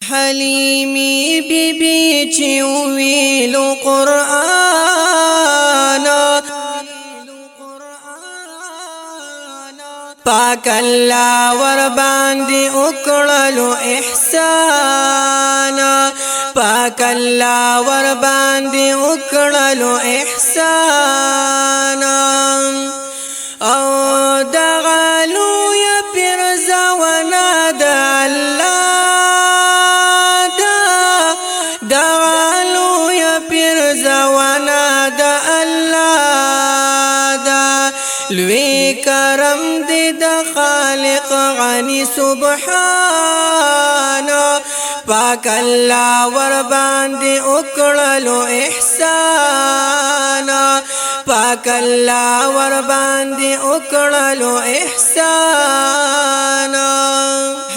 حلیمی بی بی چی ویلو قرآن پاک اللہ ور باندی اکڑلو احسان پاک اللہ ور باندی اکڑلو احسان او دغالو یا پرزونا دا اللہ دغالو یا پرزونا دا اللہ دا لوی کرم دی دا خالق غنی سبحان پاک اللہ ور باندی اکڑلو احسان پاک اللہ ور باندی اکڑلو احسان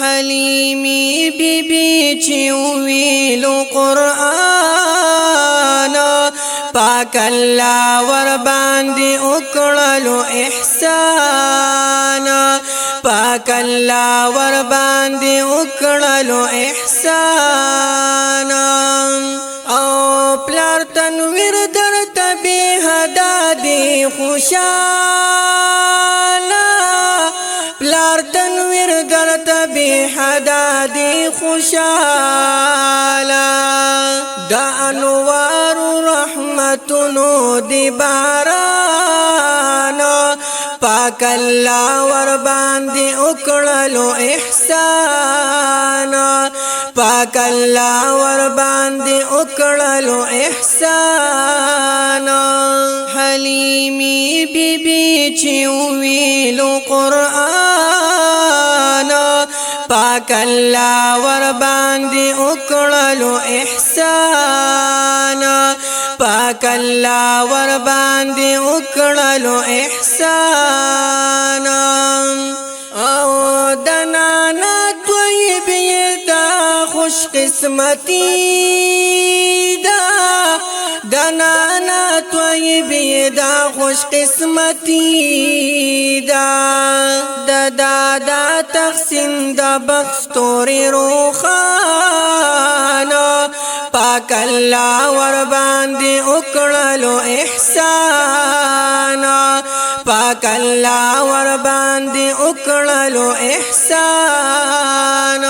حلیمی بی بی چی ویلو قرآن پاک اللہ ور باندی اکڑلو احسان پاک اللہ ور باندی اکڑلو احسان او پلار تنویر در تبی حدا دی خوشالا پلار تنویر در تبی حدا دی خوشالا دا انوار رحمتنو دی باران پاک اللہ ور باندی اکڑلو احسان پاک اللہ ور باندی اکڑلو احسان حلیمی بی بی چی ویلو قرآن پاک اللہ ور باندی اکڑلو احسان پاک اللہ ور باندی اکڑلو احسان او دنانا طیبی دا خوش قسمتی دا دنانا طیبی دا خوش قسمتی دا دادا تقسیم دا بخستوری روخانا پاک اللہ ور باندی اکڑلو احسان پاک اللہ ور باندی اکڑلو احسان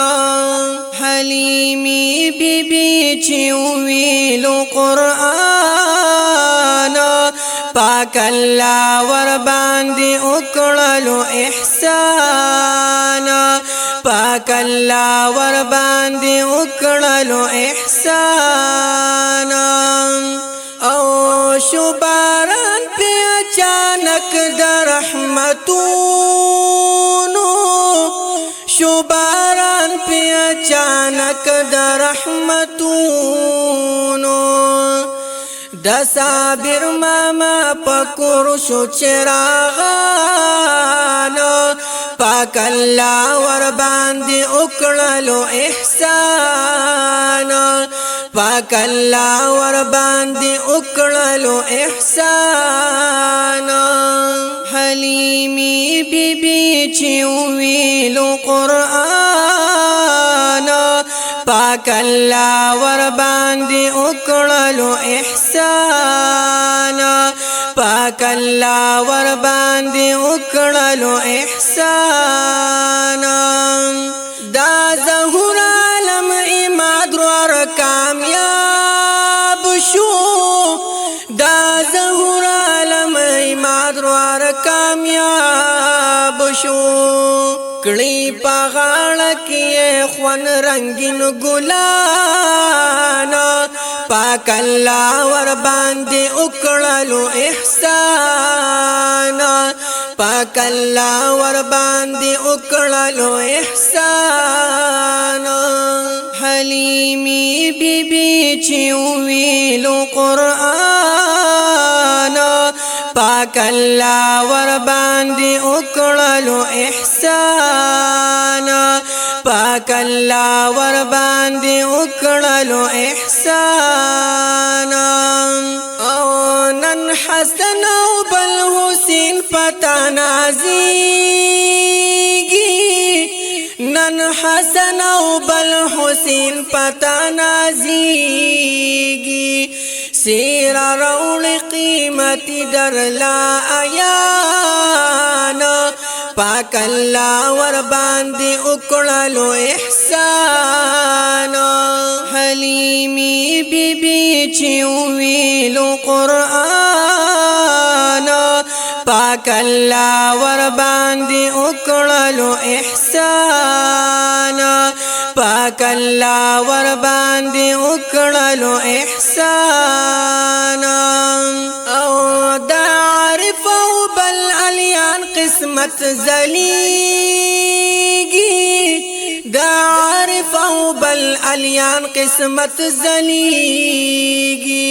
حلیمی بی بی چی ویلو قرآن پاک اللہ ور باندی اکڑلو احسان پاک اللہ ور باندی اکڑلو احسان او شباران پی اچانک در رحمتونو شباران پی اچانک در رحمتونو دا صابر ماما پکور شو چراغان پاک اللہ ور باندی اکڑلو احسان پاک اللہ ور باندی اکڑلو احسان حلیمی بی بی چی ویلو قرآن پاک اللہ ور باندی اکڑلو احسان پاک اللہ ور باندی اکڑلو احسان دا ظہور عالم امادرور کامیاب شو دا ظہور عالم امادرور کامیاب شو کڑی پاغاڑ کیے خوان رنگین گلانا پاک اللہ ور باندی اکڑلو احسان پاک اللہ ور باندی اکڑلو احسان حلیمی بی بی چی ویلو قرآن پاک اللہ ور باندی اکڑلو احسان پاک اللہ ور باندی اکڑلو احسان او نن حسن او بل حسین پتا نازیگی من حسن او بل حسین پتا نازیگی سیر رول قیمتی در لا آیانا پاک اللہ ور باندی اکڑلو احسانا حلیمی بی بی چیویلو قرآنا پاک اللہ ور باندی اکڑلو احسانا پاک اللہ ور باندی اکڑلو احسانا او دا عارف او بل علیان قسمت زلیگی دا عارف او بل علیان قسمت زلیگی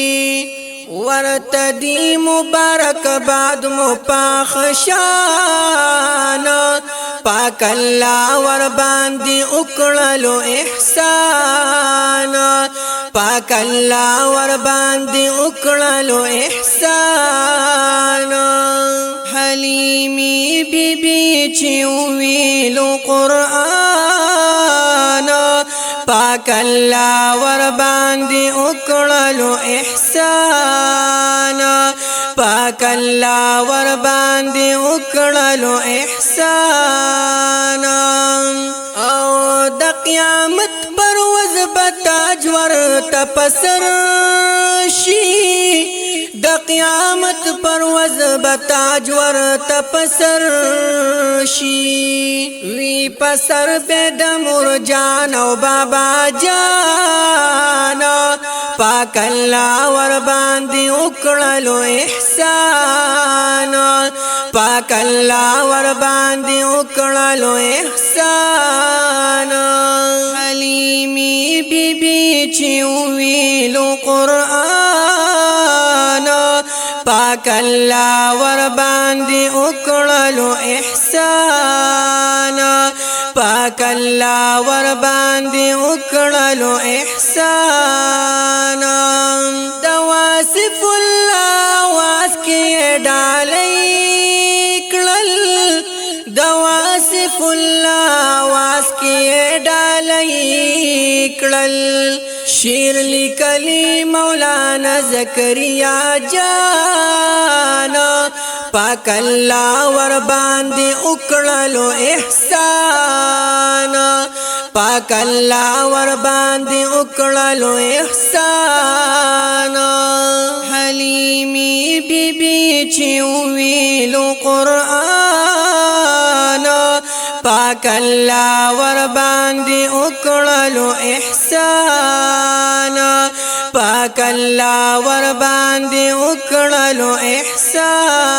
ورتدی مبارک بعد مپاخشانا پاک اللہ ور باندی اکڑلو احسانا پاک اللہ ور باندی اکڑلو احسانا حلیمی بی بی چیویلو قرآنا پاک اللہ ور باندی اکڑلو احسانا پاک اللہ ور باندی اکڑلو احسانا او دا قیامت پر وزبتاج ور تپسر شی دا قیامت پر وزبتاج ور تپسر شی وی پسر بید مرجان او بابا جانا پاک اللہ ور باندی اکڑلو احسانا پاک اللہ ور باندی اکڑلو احسانا حلیمی بی بی چیویلو قرآنا پاک اللہ ور باندی اکڑلو احسانا پاک اللہ ور باندی اکڑلو احسانا دواصف اللہ واس کی ڈالی کڑل دواصف اللہ واس کی ڈالی کڑل شیر لکلی مولانا زکریا جانا پاک اللہ ور باندی اکڑلو احسانا پاک اللہ ور باندی اکڑلو احسانا حلیمی بی بی چیویلو قرآنا پاک اللہ ور باندی اکڑلو احسانا پاک اللہ ور باندی اکڑلو احسانا